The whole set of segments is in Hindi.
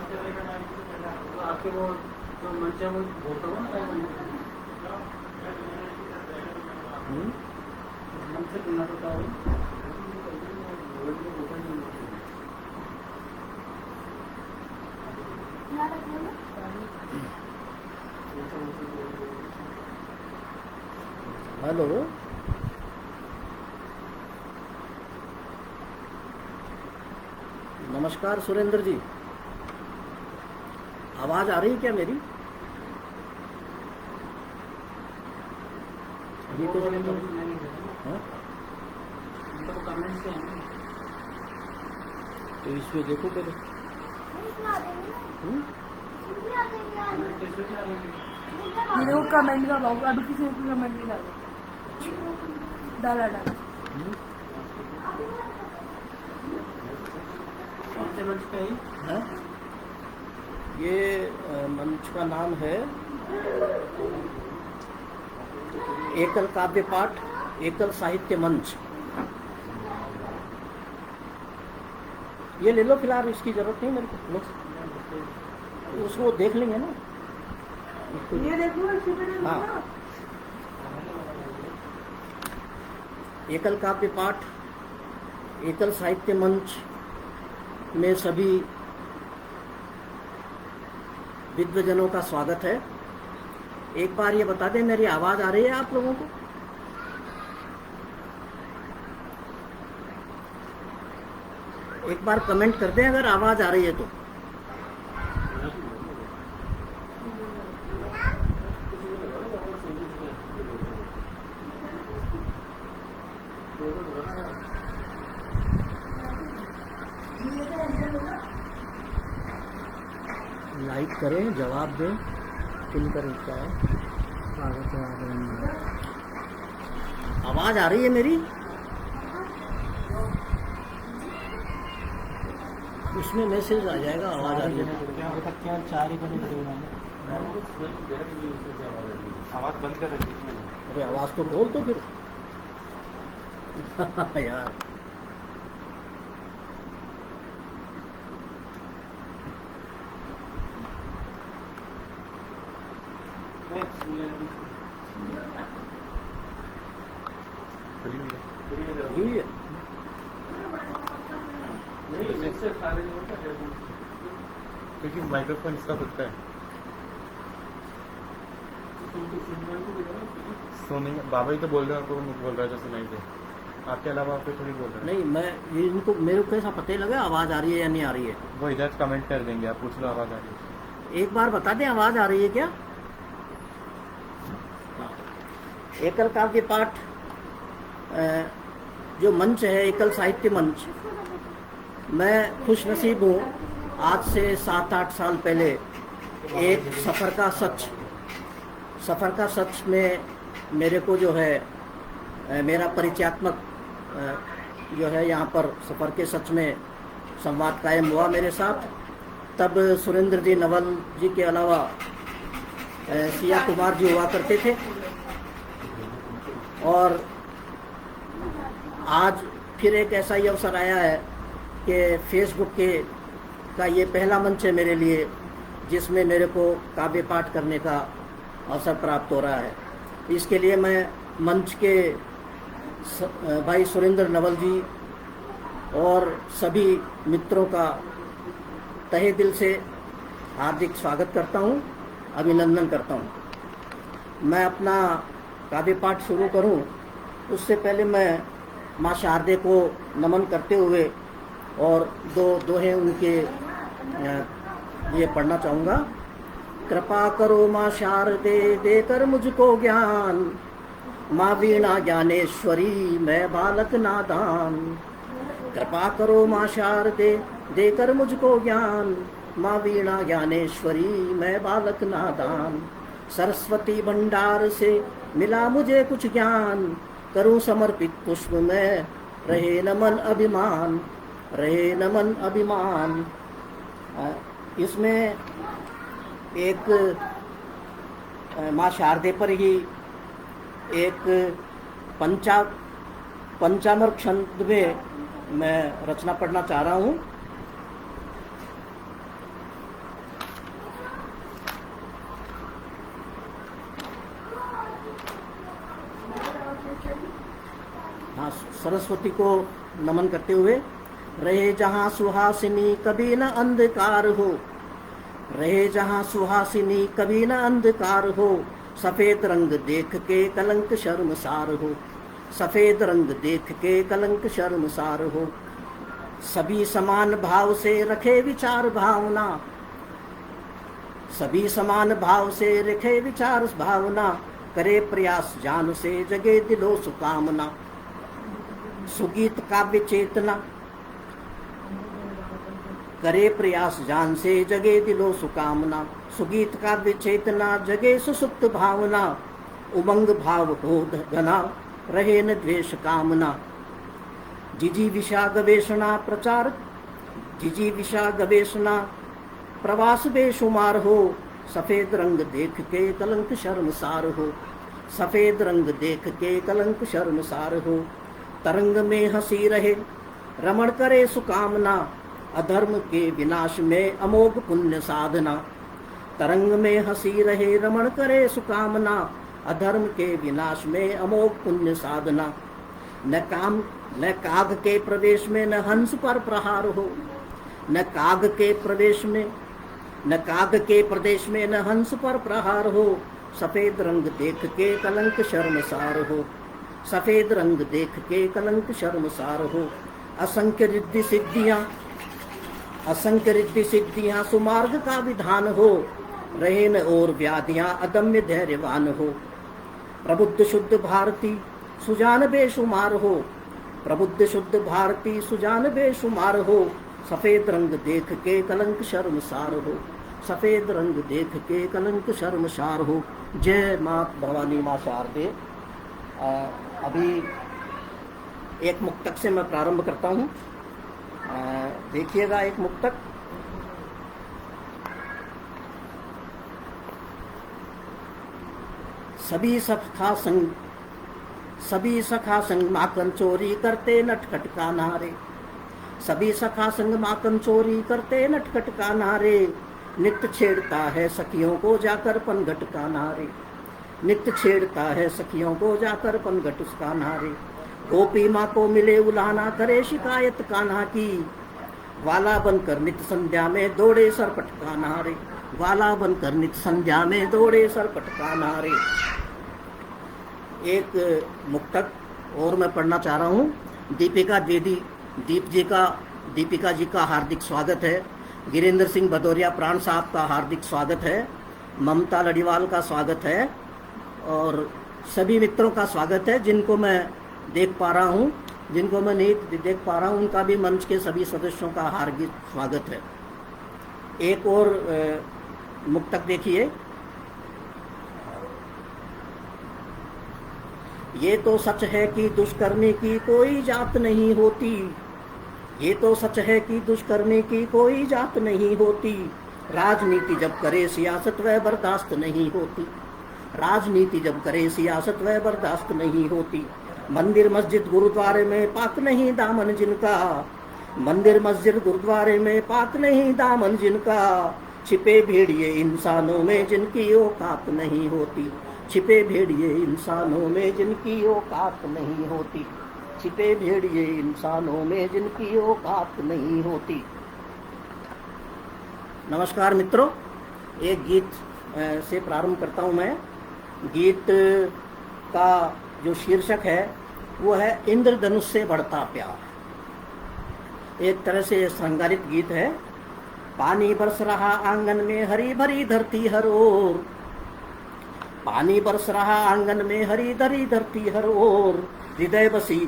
आपके वो जो मंच है वो बोलता हुआ ना मंच से तुलना करता हूँ। हेलो, नमस्कार सुरेंद्र जी, आवाज आ रही है क्या मेरी? अभी कुछ हाँ? तो इसमें देखो पहले। मेरे को कमेंट का भाव अभी किसी को कमेंट नहीं डाला डाला। कौन से मंच पे है? ये मंच का नाम है एकल काव्य पाठ, एकल साहित्य मंच। ये ले लो फिलहाल, इसकी जरूरत नहीं मेरे को। लो उसको देख लेंगे ना। ये देखो। हाँ, एकल काव्य पाठ, एकल साहित्य मंच में सभी विद्वजनों का स्वागत है। एक बार ये बता दें, मेरी आवाज आ रही है आप लोगों को? एक बार कमेंट कर दें अगर आवाज आ रही है तो। लाइक करें, जवाब दें, पिन करें। क्या है? आवाज आ रही है मेरी? उसमें मैसेज आ जाएगा आवाज आ रही है। क्या 4 ही करने पड़ेगा। आवाज बंद कर रही है। अरे आवाज तो बोल तो फिर। यार ये क्योंकि माइक्रोफोन इसका खुद का है। सुनिए, बाबा ही तो बोल रहे हैं, आपको बोल रहा है जो सुनाई दे। आपके अलावा आप थोड़ी बोल रहे हैं। नहीं, मैं ये इनको मेरे को कैसा पता ही लगा आवाज आ रही है या नहीं आ रही है? वो इधर कमेंट कर देंगे, आप पूछ लो आवाज आ रही है। एक बार बता दें आवाज आ रही है क्या? एकल काव्य पाठ जो मंच है, एकल साहित्य मंच, मैं खुश नसीब हूँ। आज से 7-8 साल पहले एक सफ़र का सच में मेरे को जो है मेरा परिचयात्मक जो है यहाँ पर सफ़र के सच में संवाद कायम हुआ मेरे साथ। तब सुरेंद्र जी नवल जी के अलावा सिया कुमार जी हुआ करते थे, और आज फिर एक ऐसा ही अवसर आया है कि फेसबुक का ये पहला मंच है मेरे लिए जिसमें मेरे को काव्य पाठ करने का अवसर प्राप्त हो रहा है। इसके लिए मैं मंच के भाई सुरेंद्र नवल जी और सभी मित्रों का तहे दिल से हार्दिक स्वागत करता हूं, अभिनंदन करता हूं। मैं अपना काव्य पाठ शुरू करूं उससे पहले मैं माँ शारदे को नमन करते हुए और दो दोहे उनके लिए पढ़ना चाहूँगा। कृपा करो माँ शारदे, देकर मुझको ज्ञान, माँ वीणा ज्ञानेश्वरी, मैं बालक नादान। कृपा करो माँ शारदे, देकर मुझको ज्ञान, माँ वीणा ज्ञानेश्वरी, मैं बालक नादान। सरस्वती भंडार से मिला मुझे कुछ ज्ञान, करूं समर्पित पुष्प में, रहे न मन अभिमान, रहे न मन अभिमान। इसमें एक माँ शारदे पर ही एक पंचामर छंद में मैं रचना पढ़ना चाह रहा हूँ। सरस्वती को नमन करते हुए, रहे जहाँ सुहासिनी कभी न अंधकार हो, रहे जहाँ सुहासिनी कभी न अंधकार हो, सफेद रंग देख के कलंक शर्मसार हो, सफेद रंग देख के कलंक शर्मसार हो। सभी समान भाव से रखे विचार भावना, सभी समान भाव से रखे विचार भावना, करे प्रयास जान से जगे दिलो सुकामना। सुगीत काव्य चेतना, करे प्रयास जान से जगे दिलो सुकामना। सुगीत काव्य चेतना जगे सुसुप्त भावना, उमंग भाव हो घना रहे न द्वेष कामना। जिजी विषा गवेषणा प्रचार, जिजी विषा गवेषणा प्रवास बेशुमार हो, सफेद रंग देख के कलंक शर्मसार हो, सफेद रंग देख के कलंक शर्मसार हो। तरंग में हंसी रहे रमण करे सुकामना, अधर्म के विनाश में अमोघ पुण्य साधना। तरंग में हंसी रहे रमण करे सुकामना, अधर्म के विनाश में अमोघ पुण्य साधना। न काग के प्रवेश में न हंस पर प्रहार हो, न काग के प्रवेश में न काग के प्रदेश में न हंस पर प्रहार हो, सफेद रंग देख के कलंक शर्मसार हो, सफेद रंग देख के कलंक शर्मसार हो। असंख्य रिद्धि सिद्धियां, असंख्य रिद्धि सिद्धियां सुमार्ग का विधान हो, रहे न और व्याधियां अदम्य धैर्यवान हो। प्रबुद्ध शुद्ध भारती सुजान बेशुमार हो, प्रबुद्ध शुद्ध भारती सुजान बेशुमार हो, सफेद रंग देख के कलंक शर्मसार हो, सफेद रंग देख के कलंक शर्मसार हो। जय मां भवानी मां शारदे। अभी एक मुक्तक से मैं प्रारंभ करता हूँ। देखिएगा एक मुक्तक। सभी सखा संग माखन चोरी करते नटखट का नारे, सभी सखा संग माखन चोरी करते नटखट का नारे। नित्य छेड़ता है सखियों को जाकर पनघट का नारे, नित्य छेड़ता है सखियों को जाकर पनघट का नारे। गोपी माँ को मिले उलाना करे शिकायत कान्हा की, वाला बनकर नित्य संध्या में दौड़े सरपट का नारे, वाला बनकर नित्य संध्या में दौड़े सरपट का नारे। एक मुक्तक और मैं पढ़ना चाह रहा हूँ। दीपिका जी का हार्दिक स्वागत है। गिरेंद्र सिंह भदौरिया प्राण साहब का हार्दिक स्वागत है। ममता लड़ीवाल का स्वागत है और सभी मित्रों का स्वागत है। जिनको मैं देख पा रहा हूँ, जिनको मैं नहीं देख पा रहा हूँ, उनका भी मंच के सभी सदस्यों का हार्दिक स्वागत है। एक और मुक्तक देखिए। ये तो सच है कि दुष्कर्मी की कोई जात नहीं होती, ये तो सच है कि दुष्कर्मी की कोई जात नहीं होती। राजनीति जब करे सियासत वह बर्दाश्त नहीं होती, राजनीति जब करे सियासत वह बर्दाश्त नहीं होती। मंदिर मस्जिद गुरुद्वारे में पाक नहीं दामन जिनका, मंदिर मस्जिद गुरुद्वारे में पाक नहीं दामन जिनका। छिपे भेड़िए इंसानों में जिनकी औकात नहीं होती, छिपे भेड़िए इंसानों में जिनकी औकात नहीं होती, छिपे भेड़िए इंसानों में जिनकी औकात नहीं होती। नमस्कार मित्रों, एक गीत से प्रारंभ करता हूं मैं। गीत का जो शीर्षक है वो है इंद्रधनुष से बढ़ता प्यार। एक तरह से श्रृंगारित गीत है। पानी बरस रहा आंगन में हरी भरी धरती हर ओर, पानी बरस रहा आंगन में हरी भरी धरती हर ओर। हृदय बसी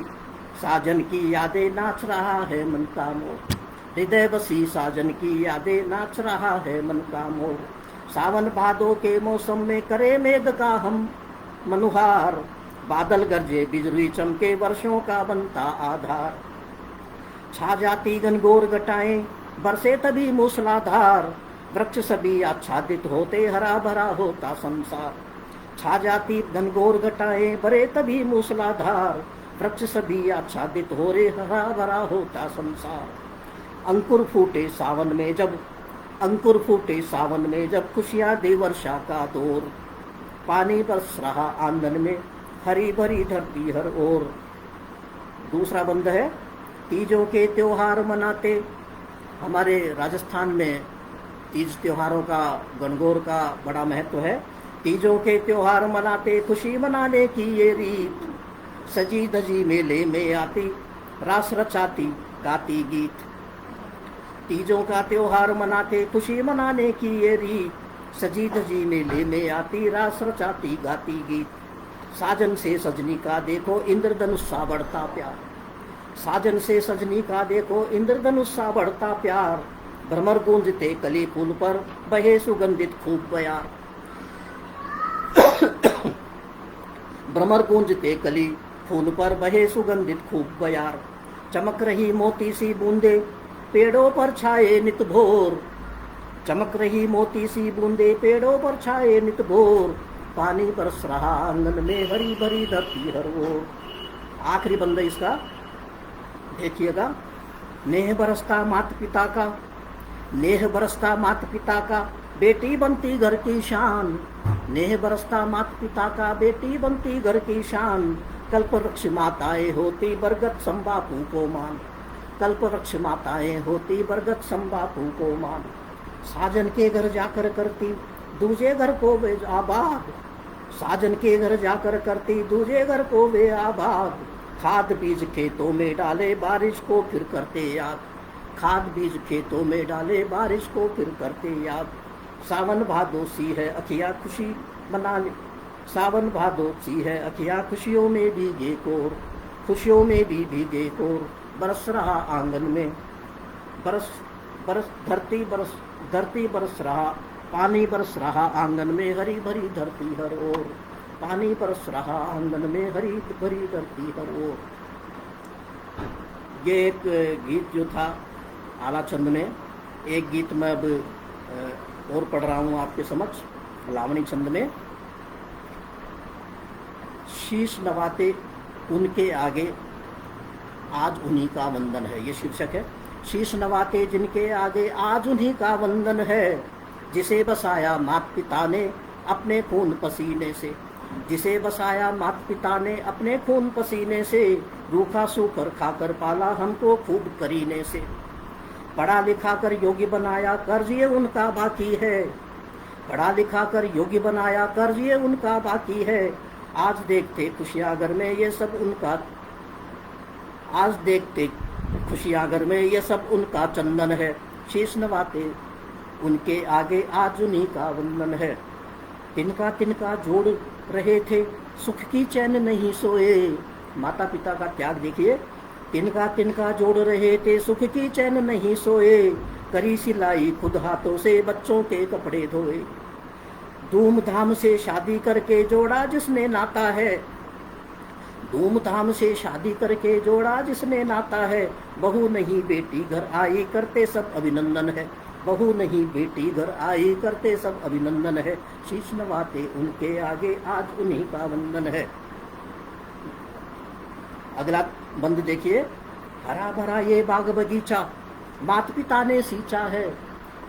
साजन की यादें नाच रहा है मन का मोर, हृदय बसी साजन की यादें नाच रहा है मन का मोर। सावन भादों के मौसम में करे मेघ का हम मनुहार, बादल गरजे बिजली चमके वर्षों का बनता आधार। छा जाती घनघोर घटाएं बरसे तभी मूसलाधार, वृक्ष सभी आच्छादित होते हरा भरा होता संसार। छा जाती घनघोर घटाएं बरे तभी मूसलाधार, वृक्ष सभी आच्छादित हो रे हरा भरा होता संसार। अंकुर फूटे सावन में जब, अंकुर फूटे सावन में जब खुशियां दे वर्षा का दौर। पानी बरस रहा आंगन में हरी भरी धरती हर ओर, दूसरा बंद है, तीजों के त्योहार मनाते। हमारे राजस्थान में तीज त्योहारों का, गणगौर का बड़ा महत्व है। तीजों के त्योहार मनाते, खुशी मनाने की ये रीत, सजी धजी मेले में आती, रास रचाती गाती गीत। तीजों का त्योहार मनाते, खुशी मनाने की ये रीत, सजी धजी मेले में आती, रास रचाती गाती गीत। साजन से सजनी का देखो इंद्रधनुष सा बढ़ता प्यार, साजन से सजनी का देखो इंद्रधनुष सा बढ़ता प्यार। भ्रमर गूंजते कली फूल पर, बहे सुगंधित खूब बयार। भ्रमर गूंजते कली फूल पर, बहे सुगंधित खूब बयार। चमक रही मोती सी बूंदे, पेड़ों पर छाए नित भोर। चमक रही मोती सी बूंदे, पेड़ों पर छाए नित भोर। पानी बरस रहा आंगन में, हरी भरी धरती हर ओर। आखिरी बंद इसका देखिएगा। नेह बरसता माता पिता का, नेह बरसता माता पिता का, बेटी बनती घर की शान। नेह बरसता माता पिता का, बेटी बनती घर की शान। कल्प वृक्ष माताएं होती, बरगद संबापू को मान। कल्प वृक्ष माताएं होती, बरगद संबापू को मान। साजन के घर जाकर करती, दूजे घर को वे आबाद। साजन के घर जाकर करती, दूजे घर को वे आबाद। खाद बीज खेतों में डाले, बारिश को फिर करते याद। खाद बीज खेतों में डाले, बारिश को फिर करते याद। सावन भादो सी है अखियाँ खुशी मनाने, सावन भादो सी है अखियाँ खुशियों में भीगे कोर। खुशियों में भी भीगे कोर, बरस रहा आंगन में, बरस बरस धरती बरस रहा, पानी बरस रहा आंगन में, हरी भरी धरती हर ओर। पानी बरस रहा आंगन में, हरी भरी धरती हर ओर। ये एक गीत जो था आला छंद में, एक गीत मैं अब और पढ़ रहा हूँ आपके समक्ष लावणी छंद में। शीश नवाते उनके आगे, आज उन्हीं का वंदन है, ये शीर्षक है। शीश नवाते जिनके आगे, आज उन्हीं का वंदन है। जिसे बसाया माता पिता ने अपने खून पसीने से, जिसे बसाया माता पिता ने अपने खून पसीने से। रूखा सूखर खाकर पाला हमको खूब करीने से। पढ़ा लिखा कर योगी बनाया, कर्ज ये उनका बाकी है। पढ़ा लिखा कर योगी बनाया, कर्ज ये उनका बाकी है। आज देखते खुशियाँ घर में ये सब उनका, आज देखते खुशियाँ घर में ये सब उनका चंदन है। शीश नवाते उनके आगे, आज उन्हीं का वंदन है। तिनका तिनका जोड़ रहे थे, सुख की चैन नहीं सोए। माता पिता का त्याग देखिए। तिनका तिनका जोड़ रहे थे, सुख की चैन नहीं सोए। करी सिलाई खुद हाथों से, बच्चों के कपड़े धोए। धूमधाम से शादी करके जोड़ा जिसने नाता है, धूमधाम से शादी करके जोड़ा जिसने नाता है। बहू नहीं बेटी घर आई, करते सब अभिनंदन है। बहू नहीं बेटी घर आई, करते सब अभिनंदन है। शीश नवाते उनके आगे, आज उन्हीं का वंदन है। अगला बंद देखिए। हरा भरा ये बाग बगीचा, माता पिता ने सींचा है।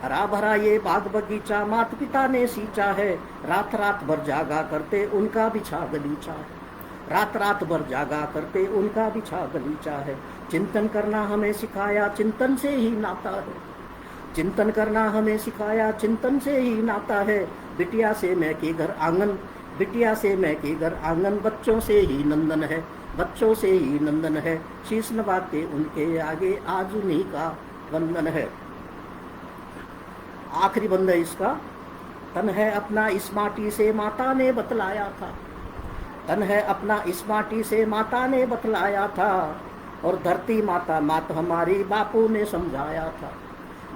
हरा भरा ये बाग बगीचा, माता पिता ने सींचा है। रात रात भर जागा करते उनका बिछा गलीचा है। रात रात भर जागा करते उनका बिछा गलीचा है। चिंतन करना हमें सिखाया, चिंतन से ही नाता है। चिंतन करना हमें सिखाया, चिंतन से ही नाता है। बिटिया से मैं के घर आंगन, बिटिया से मैं के घर आंगन। बच्चों से ही नंदन है, बच्चों से ही नंदन है। शीश नवाते उनके आगे, आज उन्हीं का वंदन है। आखिरी बंद है इसका। तन है अपना इस माटी से, माता ने बतलाया था। तन है अपना इस माटी से, माता ने बतलाया था। और धरती माता मात हमारी, बापू ने समझाया था।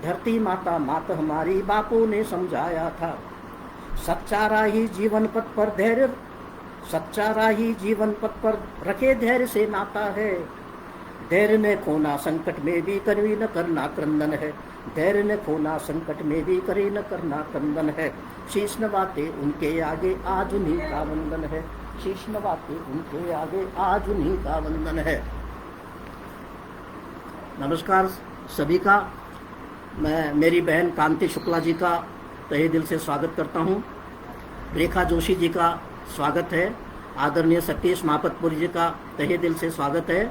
धरती माता मात हमारी, बापू ने समझाया था। सच्चा राही जीवन पथ पर धैर्य, सच्चा राही जीवन पथ पर रखे धैर्य से नाता है। धैर्य ने खोना संकट में भी, करी न करना क्रंदन है। धैर्य ने खोना संकट में भी, करी न करना क्रंदन है। शीश नवाते उनके आगे, आज उन्हीं का वंदन है। शीश नवाते उनके आगे, आज उन्हीं का वंदन है। नमस्कार सभी का। मैं मेरी बहन कांति शुक्ला जी का तहे दिल से स्वागत करता हूं। रेखा जोशी जी का स्वागत है। आदरणीय सतीश मापतपुरी जी का तहे दिल से स्वागत है।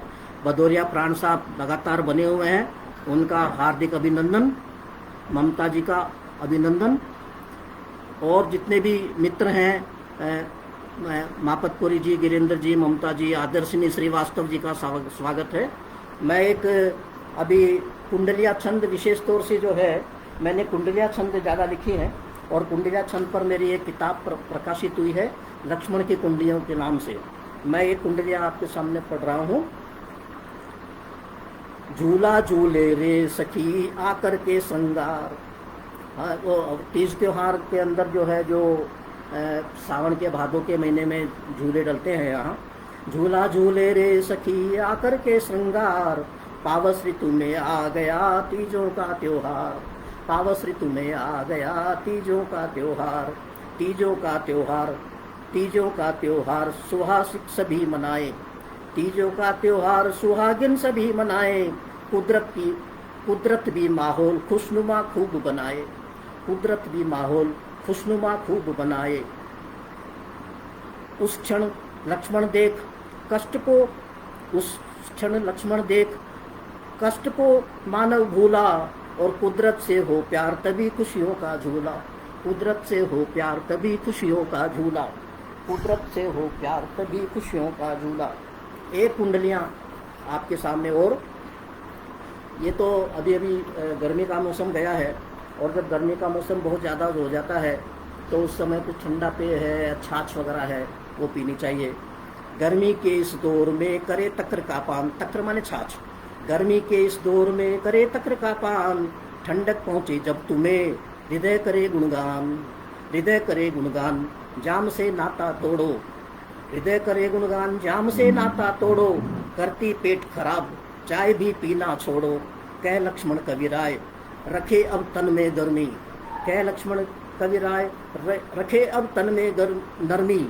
भदौरिया प्राण साहब लगातार बने हुए हैं, उनका हार्दिक अभिनंदन। ममता जी का अभिनंदन। और जितने भी मित्र हैं, मापतपुरी जी, गिरेंद्र जी, ममता जी, आदर्शनी श्रीवास्तव जी का स्वागत है। मैं एक अभी कुंडलिया छंद विशेष तौर से जो है, मैंने कुंडलिया छंद ज़्यादा लिखी हैं और कुंडलिया छंद पर मेरी एक किताब प्रकाशित हुई है लक्ष्मण की कुंडलियों के नाम से। मैं ये कुंडलियाँ आपके सामने पढ़ रहा हूँ। झूला झूले रे सखी आकर के श्रृंगार। हाँ, वो तीज त्योहार के अंदर जो है, जो सावन के भादों के महीने में झूले डलते हैं यहाँ। झूला झूले रे सखी आकर के श्रृंगार, पावस ऋतु में आ गया तीजों का त्योहार। पावस ऋतु में आ गया तीजों का त्योहार। तीजों का त्योहार, तीजों का त्योहार सुहासिक सभी मनाए। तीजों का त्योहार सुहागिन सभी मनाए। कुदरत भी माहौल खुशनुमा खूब बनाए। कुदरत भी माहौल खुशनुमा खूब बनाए। उस क्षण लक्ष्मण देख कष्ट को, उस क्षण लक्ष्मण देख कष्ट को मानव भूला, और कुदरत से हो प्यार तभी खुशियों का झूला। कुदरत से हो प्यार तभी खुशियों का झूला। कुदरत से हो प्यार तभी खुशियों का झूला। एक कुंडलियाँ आपके सामने। और ये तो अभी अभी गर्मी का मौसम गया है, और जब गर्मी का मौसम बहुत ज़्यादा हो जाता है तो उस समय कुछ ठंडा पेय है, छाछ वगैरह है, वो पीनी चाहिए। गर्मी के इस दौर में करे तक्र का पान। तक्र माने छाछ। गर्मी के इस दौर में करे तक्र का पान, ठंडक पहुँचे जब तुम्हें हृदय करे गुणगान। हृदय करे गुणगान जाम से नाता तोड़ो। हृदय करे गुणगान जाम से नाता तोड़ो, करती पेट खराब चाय भी पीना छोड़ो। कह लक्ष्मण कविराय रखे अब तन में गर्मी। कह लक्ष्मण कविराय रखे अब तन में नरमी,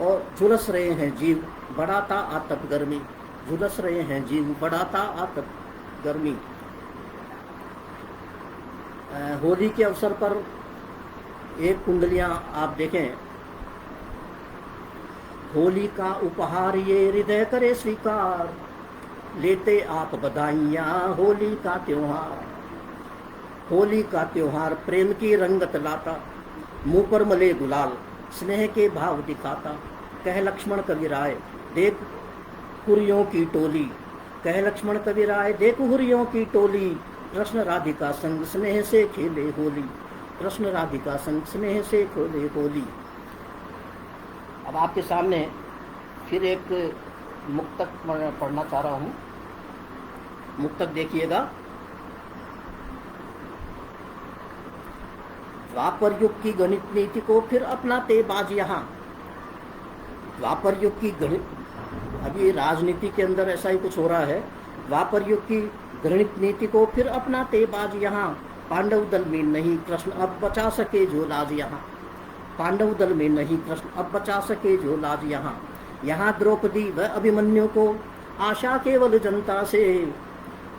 और झुलस रहे हैं जीव बढ़ाता आतप गर्मी। झुलस रहे हैं जीव बढ़ाता आतप गर्मी। होली के अवसर पर एक कुंडलियाँ आप देखें। होली का उपहार ये हृदय करे स्वीकार, लेते आप बधाइयाँ होली का त्योहार। होली का त्योहार प्रेम की रंगत लाता, मुंह पर मले गुलाल स्नेह के भाव दिखाता। कह लक्ष्मण कविराय देख हुरियों की टोली। कह लक्ष्मण कविराय देख हुरियों की टोली, कृष्ण राधिका संग स्नेह से खेले होली। कृष्ण राधिका संग स्नेह से खेले होली। अब आपके सामने फिर एक मुक्तक पढ़ना चाह रहा हूँ। मुक्तक देखिएगा। द्वापर युग की गणित नीति को फिर अपनाते बाज यहाँ। द्वापर युग की गणित, अभी राजनीति के अंदर ऐसा ही कुछ हो रहा है। द्वापर युग की गणित नीति को फिर अपनाते बाज यहाँ, पांडव दल में नहीं कृष्ण अब बचा सके जो लाज यहाँ। पांडव दल में नहीं कृष्ण अब बचा सके जो लाज यहाँ। यहाँ द्रौपदी व अभिमन्यु को आशा केवल जनता से।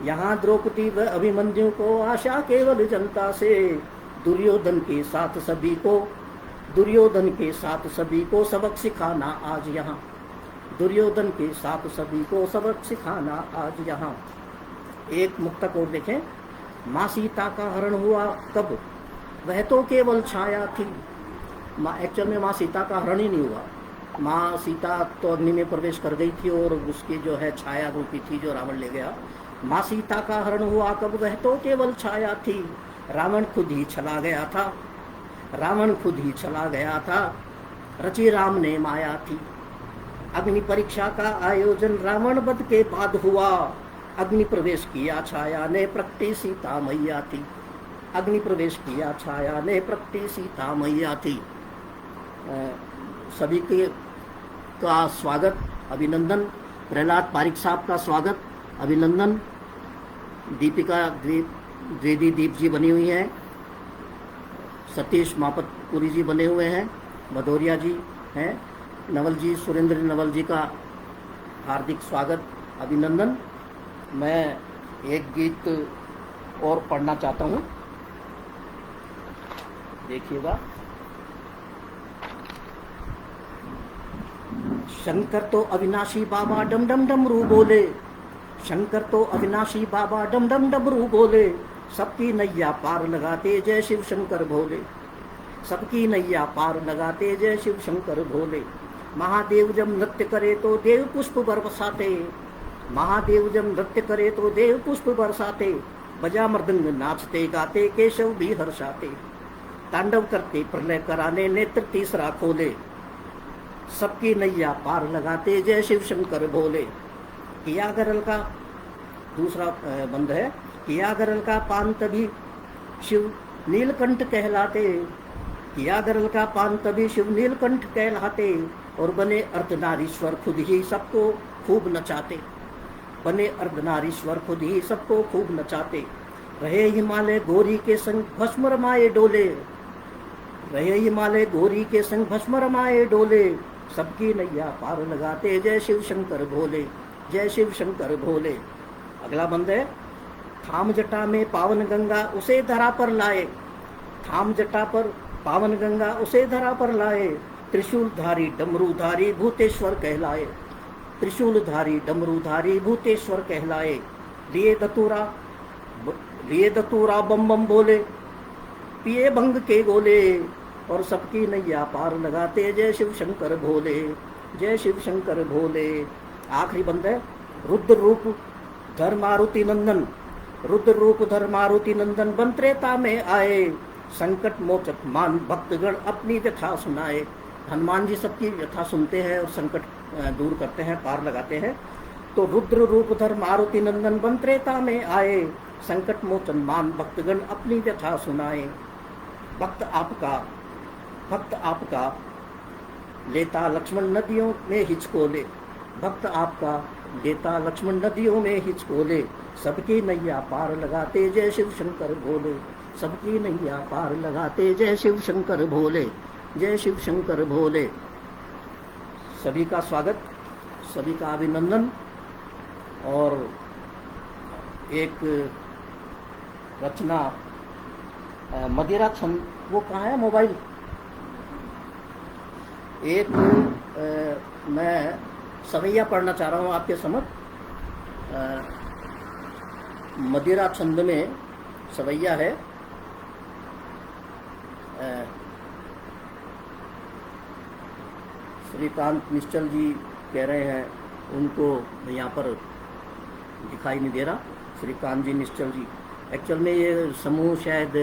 यहाँ द्रौपदी व अभिमन्यु को आशा केवल जनता से। दुर्योधन के साथ सभी को, दुर्योधन के साथ सभी को सबक सिखाना आज यहाँ। दुर्योधन के साथ सभी को सबक सिखाना आज यहाँ। एक मुक्तक और देखें। माँ सीता का हरण हुआ कब, वह तो केवल छाया थी। एक्चुअल में माँ सीता का हरण ही नहीं हुआ। माँ सीता तो अग्नि में प्रवेश कर गई थी और उसकी जो है छाया रूपी थी जो रावण ले गया। माँ सीता का हरण हुआ कब, वह तो केवल छाया थी। रावण खुद ही चला गया था। रावण खुद ही चला गया था, रची राम ने माया थी। अग्नि परीक्षा का आयोजन रावण वध के बाद हुआ। अग्नि प्रवेश किया छाया ने प्रकटी सीता मैया थी। अग्नि प्रवेश किया छाया ने प्रकटी सीता मैया थी। सभी के का स्वागत, अभिनंदन। प्रहलाद पारिक साहब का स्वागत, अभिनंदन। दीपिका द्विवेदी दीप जी बनी हुई हैं। सतीश मापतपुरी जी बने हुए हैं। भदौरिया जी हैं। नवल जी, सुरेंद्र नवल जी का हार्दिक स्वागत, अभिनंदन। मैं एक गीत और पढ़ना चाहता हूँ, देखिएगा। शंकर तो अविनाशी बाबा डम डम डमरू बोले। शंकर तो अविनाशी बाबा डम डम डमरू बोले, सबकी नैया पार लगाते जय शिव शंकर भोले। सबकी नैया पार लगाते जय शिव शंकर भोले। महादेव जब नृत्य करे तो देव पुष्प बरसाते, महादेव जब नृत्य करे तो देव पुष्प बरसाते। बजा मृदंग नाचते गाते केशव भी हर्षाते, तांडव करते प्रलय कराने नेत्र तीसरा खोले। सबकी नैया पार लगाते जय शिव शंकर भोले। किया गरल का दूसरा बंद है, किया गरल का पान तभी शिव नीलकंठ कहलाते। किया गरल का पान तभी शिव नीलकंठ कहलाते, और बने अर्धनारीश्वर खुद ही सबको खूब नचाते। बने अर्धनारीश्वर खुद ही सबको खूब नचाते। रहे हिमालय गौरी के संग भस्म रमाए डोले, रहे हिमालय गौरी के संग भस्म रमाए डोले। सबकी नैया पार लगाते जय शिव शंकर भोले, जय शिव शंकर भोले। अगला बंद है, थाम जटा में पावन गंगा उसे धरा पर लाए। थाम जटा पर पावन गंगा उसे धरा पर लाए। त्रिशूलधारी डमरूधारी भूतेश्वर कहलाए। त्रिशूलधारी डमरूधारी भूतेश्वर कहलाए। लिए दतूरा बम बम बोले, पिए भंग के गोले। और सबकी नैया पार लगाते जय शिव शंकर भोले, जय शिव शंकर भोले। आखिरी बंद है, रुद्र रूप धर मारुति नंदन, रुद्र रूप धर मारुति नंदन बन त्रेता में आए। संकट मोचक मान भक्तगण अपनी व्यथा सुनाए। हनुमान जी सबकी व्यथा सुनते हैं और संकट दूर करते हैं, पार लगाते हैं। तो रुद्र रूप धर मारुति नंदन बन त्रेता में आए। संकट मोचन मान भक्तगण अपनी व्यथा सुनाए। भक्त आपका लेता लक्ष्मण नदियों में हिचकोले, भक्त आपका लेता लक्ष्मण नदियों में हिचकोले। सबकी नैया पार लगाते जय शिव शंकर भोले, सबकी नैया पार लगाते जय शिव शंकर भोले, जय शिव शंकर भोले। सभी का स्वागत, सभी का अभिनंदन। और एक रचना मदिरा छंद, वो कहाँ है मोबाइल? एक मैं सवैया पढ़ना चाह रहा हूँ आपके समझ। मदिरा छंद में सवैया है, श्रीकांत निश्चल जी कह रहे हैं, उनको यहाँ पर दिखाई नहीं दे रहा। श्रीकांत जी निश्चल जी, एक्चुअल में ये समूह शायद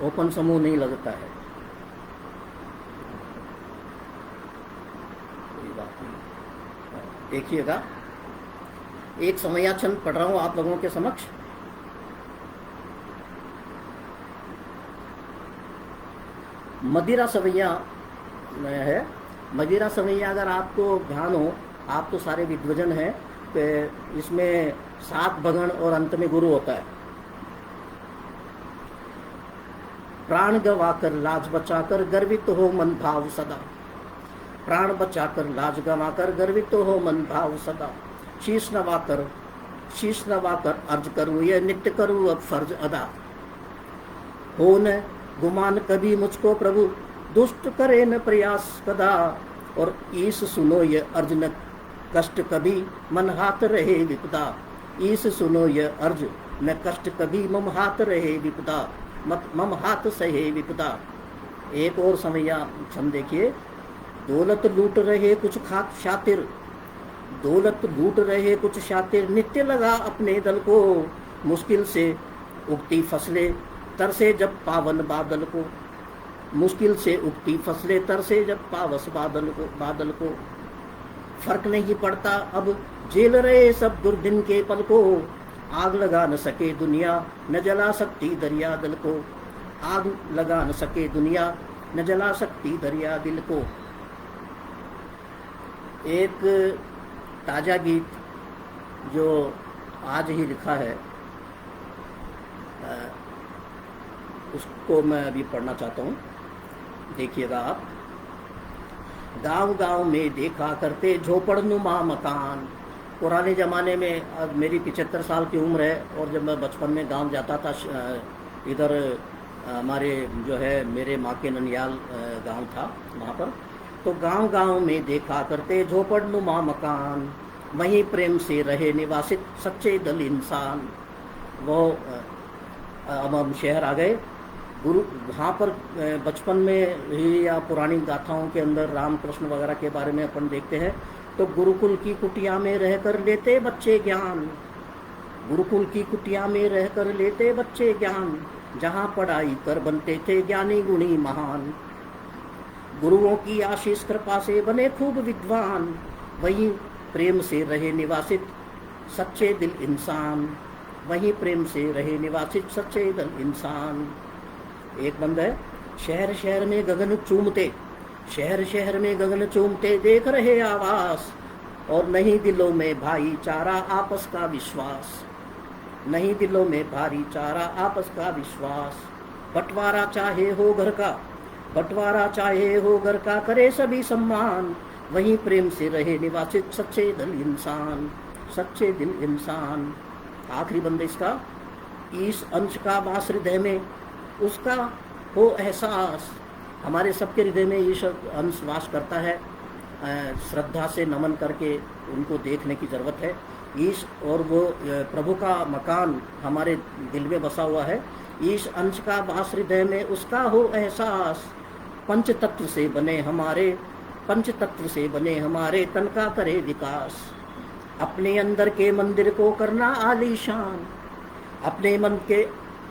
ओपन समूह नहीं लगता है, कोई बात नहीं। देखिएगा, एक समैया छंद पढ़ रहा हूँ आप लोगों के समक्ष। मदिरा सवैया है। मदिरा सवैया अगर आपको ध्यान हो, आप तो सारे विद्वजन हैं, तो इसमें 7 भगण और अंत में गुरु होता है। प्राण गवाकर लाज बचाकर गर्वित हो मन भाव सदा, प्राण बचाकर लाज गवाकर गर्वित हो मन भाव सदा। शीश नवाकर अर्ज करूँ, यह नित्य करूँ अब फर्ज अदा। हो न गुमान कभी मुझको प्रभु, दुष्ट करे न प्रयास कदा। और ईस सुनो ये अर्ज न कष्ट कभी, मन हाथ रहे विपदा। ईस सुनो ये अर्ज न कष्ट कभी, मम हाथ रहे विपदा, मम हाथ सहे विपदा। एक और समैया छंद देखिए। दौलत लूट रहे कुछ खाक शातिर, दौलत लूट रहे कुछ शातिर, नित्य लगा अपने दल को। मुश्किल से उगती फसलें तरसे जब पावन बादल को, मुश्किल से उगती फसलें तरसे जब पावस बादल को। फर्क नहीं पड़ता अब झेल रहे सब दुर्दिन के पल को। आग लगा न सके दुनिया न जला सकती दरिया दिल को, आग लगा न सके दुनिया न जला सकती दरिया दिल को। एक ताजा गीत जो आज ही लिखा है, उसको मैं अभी पढ़ना चाहता हूँ, देखिएगा आप। गांव गांव में देखा करते झोपड़नुमा मकान। पुराने ज़माने में, अब मेरी 75 साल की उम्र है, और जब मैं बचपन में गांव जाता था, इधर हमारे जो है मेरे माँ के ननियाल गांव था वहाँ पर, तो गांव गांव में देखा करते झोपड़नुमा मकान। वहीं प्रेम से रहे निवासित सच्चे दिल इंसान। वो अब हम शहर आ गए। गुरु वहाँ पर बचपन में ही या पुरानी गाथाओं के अंदर रामकृष्ण वगैरह के बारे में अपन देखते हैं, तो गुरुकुल की कुटिया में रहकर लेते बच्चे ज्ञान, गुरुकुल की कुटिया में रहकर लेते बच्चे ज्ञान, जहाँ पढ़ाई कर बनते थे ज्ञानी गुणी महान। गुरुओं की आशीष कृपा से बने खूब विद्वान, वहीं प्रेम से रहे निवासित सच्चे दिल इंसान, वहीं प्रेम से रहे निवासित सच्चे दिल इंसान। एक बंद है, शहर शहर में गगन चूमते, शहर शहर में गगन चूमते देख रहे आवास, और नहीं दिलों में भाईचारा आपस का विश्वास, नहीं दिलों में भाईचारा आपस का विश्वास। बंटवारा चाहे हो घर का, बंटवारा चाहे हो घर का, करे सभी सम्मान, वहीं प्रेम से रहे निवासित सच्चे दिल इंसान, सच्चे दिल इंसान। आखिरी बंद इसका, इस अंश का वास हृदय में उसका हो एहसास। हमारे सबके हृदय में ये अंश वास करता है, श्रद्धा से नमन करके उनको देखने की जरूरत है। ईश और वो प्रभु का मकान हमारे दिल में बसा हुआ है। ईश अंश का वास हृदय में उसका हो एहसास, पंच तत्व से बने हमारे, पंच तत्व से बने हमारे तन का करे विकास। अपने अंदर के मंदिर को करना आलीशान,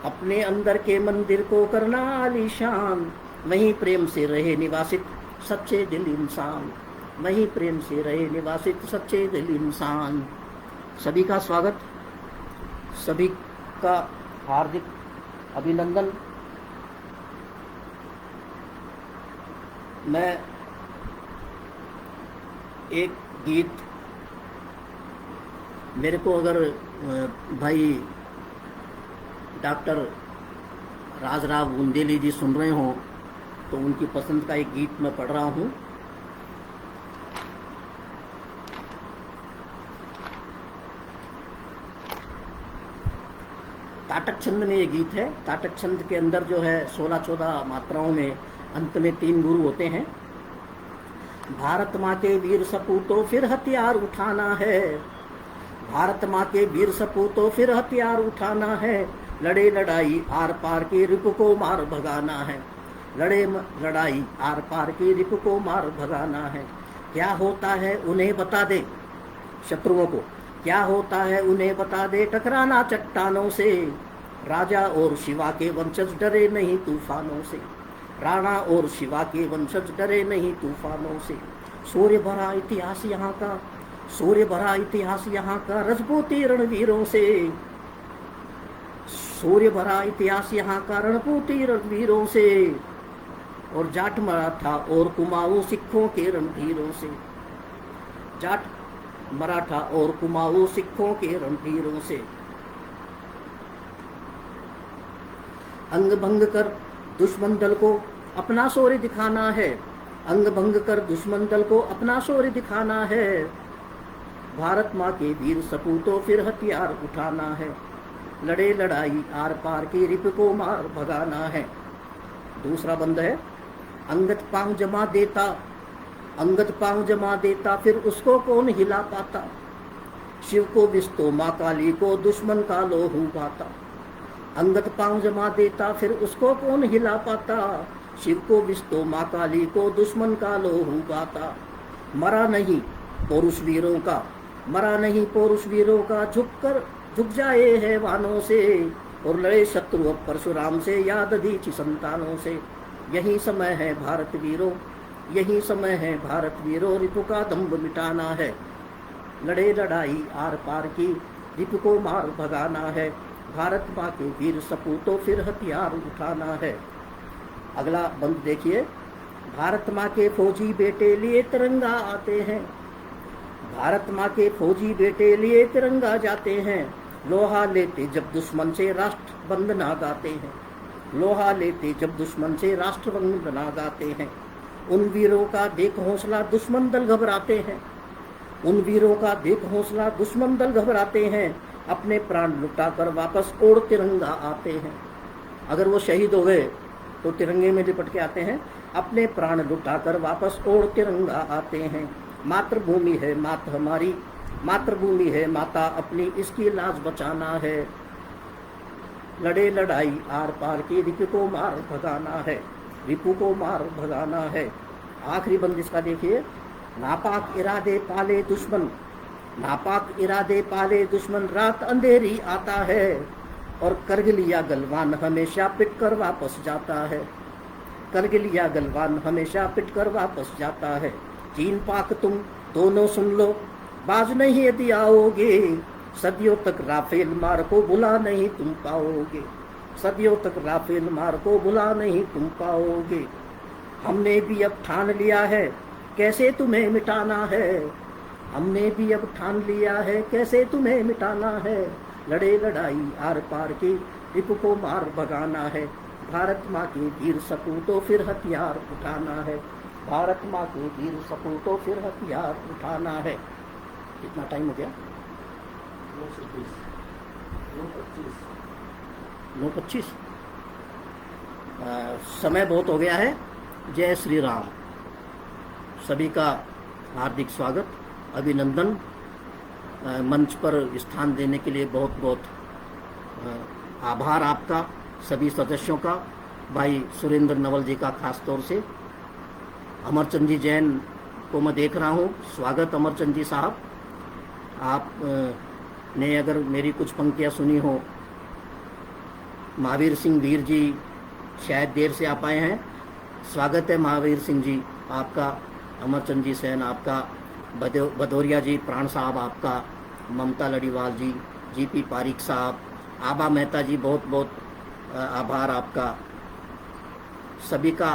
अपने अंदर के मंदिर को करना आलीशान, वहीं प्रेम से रहे निवासित सच्चे दिल इंसान, वहीं प्रेम से रहे निवासित सच्चे दिल इंसान। सभी का स्वागत, सभी का हार्दिक अभिनंदन। मैं एक गीत, मेरे को अगर भाई डॉक्टर राजराव बुंदेली जी सुन रहे हो तो उनकी पसंद का एक गीत मैं पढ़ रहा हूँ। ताटक छंद में ये गीत है। ताटक छंद के अंदर जो है 16-14 मात्राओं में अंत में 3 गुरु होते हैं। भारत माँ के वीर सपूतों फिर हथियार उठाना है, भारत माँ के वीर सपूतों फिर हथियार उठाना है, लड़े लड़ाई आर पार के रिपु को मार भगाना है, लड़े लड़ाई आर पार के रिपु को मार भगाना है। क्या होता है उन्हें बता दे, शत्रुओं को क्या होता है उन्हें बता दे, टकराना चट्टानों से, राजा और शिवा के वंशज डरे नहीं तूफानों से, राणा और शिवा के वंशज डरे नहीं तूफानों से। सूर्य भरा इतिहास यहाँ का, सूर्य भरा इतिहास यहाँ का रजपूती रणवीरों से, सूर्य भरा इतिहास यहाँ का रणपूती रणवीरों से, और जाट मराठा और कुमाऊं सिखों के रणधीरों से, जाट मराठा और कुमाऊं सिखों के रणधीरों से। अंग भंग कर दुश्मन दल को अपना शौर्य दिखाना है, अंग भंग कर दुश्मन दल को अपना शौर्य दिखाना है, भारत माँ के वीर सपूतों फिर हथियार उठाना है, लड़े लड़ाई आर पार की रिप को मार भगाना है। दूसरा बंद है, अंगत पांव जमा देता, अंगत पांव जमा देता फिर उसको कौन हिला पाता, शिव को विस्तो माँ काली को दुश्मन का लोहू भाता, अंगत पांव जमा देता फिर उसको कौन हिला पाता, शिव को विस्तो माँ काली को दुश्मन का लोहू भाता। मरा नहीं पौरुष वीरों का, मरा नहीं पौरुष वीरों का, झुक जाए है वानों से, और लड़े शत्रु परशुराम से याद दीची संतानों से। यही समय है भारत वीरों, यही समय है भारत वीरों, रिपु का दम्भ मिटाना है, लड़े लड़ाई आर पार की रिपु को मार भगाना है, भारत माँ के वीर सपूतों फिर हथियार उठाना है। अगला बंद देखिए, भारत माँ के फौजी बेटे लिए तिरंगा आते हैं, भारत माँ के फौजी बेटे लिए तिरंगा जाते हैं, लोहा लेते जब दुश्मन से राष्ट्र वंदना गाते हैं, लोहा लेते जब दुश्मन से राष्ट्र वंदना गाते हैं। उन वीरों का देख हौसला दुश्मन दल घबराते हैं, उन वीरों का देख हौसला दुश्मन दल घबराते हैं, अपने प्राण लुटाकर वापस ओढ़ तिरंगा आते हैं। अगर वो शहीद हो गए तो तिरंगे में लिपट के आते हैं, अपने प्राण लुटाकर वापस ओढ़ तिरंगा आते हैं। मातृभूमि है मात हमारी, मातृभूमि है माता अपनी, इसकी लाज बचाना है। लड़े लड़ाई आर पार की, रिपु को मार भगाना है, रिपु को मार भगाना है। आखिरी बंद इसका देखिए। नापाक इरादे पाले दुश्मन, नापाक इरादे पाले दुश्मन, रात अंधेरी आता है और करगिल या गलवान हमेशा पिट कर वापस जाता है। करगिल या गलवान हमेशा पिट कर वापस जाता है। चीन पाक तुम दोनों सुन लो, बाज नहीं यदि आओगे, सदियों तक राफेल मार को भुला नहीं तुम पाओगे, सदियों तक राफेल मार को भुला नहीं तुम पाओगे। हमने भी अब ठान लिया है कैसे तुम्हें मिटाना है, हमने भी अब ठान लिया है कैसे तुम्हें मिटाना है। लड़े लड़ाई आर पार की, रिपु को मार भगाना है। भारत माँ के वीर सपूतों फिर हथियार उठाना है, भारत माँ के वीर सपूतों फिर हथियार उठाना है। कितना टाइम हो गया? 9:25। समय बहुत हो गया है। जय श्री राम। सभी का हार्दिक स्वागत, अभिनंदन। मंच पर स्थान देने के लिए बहुत बहुत आभार आपका, सभी सदस्यों का, भाई सुरेंद्र नवल जी का खास तौर से। अमरचंद जी जैन को मैं देख रहा हूँ, स्वागत अमरचंद जी साहब। आप ने अगर मेरी कुछ पंक्तियाँ सुनी हो। महावीर सिंह वीर जी शायद देर से आप आए हैं, स्वागत है महावीर सिंह जी आपका। अमरचंद जी सैन आपका, भदौरिया जी प्राण साहब आपका, ममता लड़ीवाल जी, जीपी पारिक साहब, आबा मेहता जी, बहुत बहुत आभार आपका। सभी का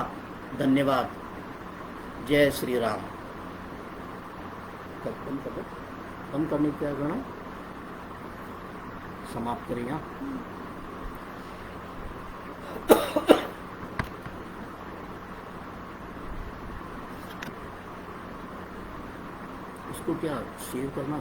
धन्यवाद। जय श्री राम। बंद करने की क्या करना, समाप्त करें यहाँ। इसको क्या सेव करना है?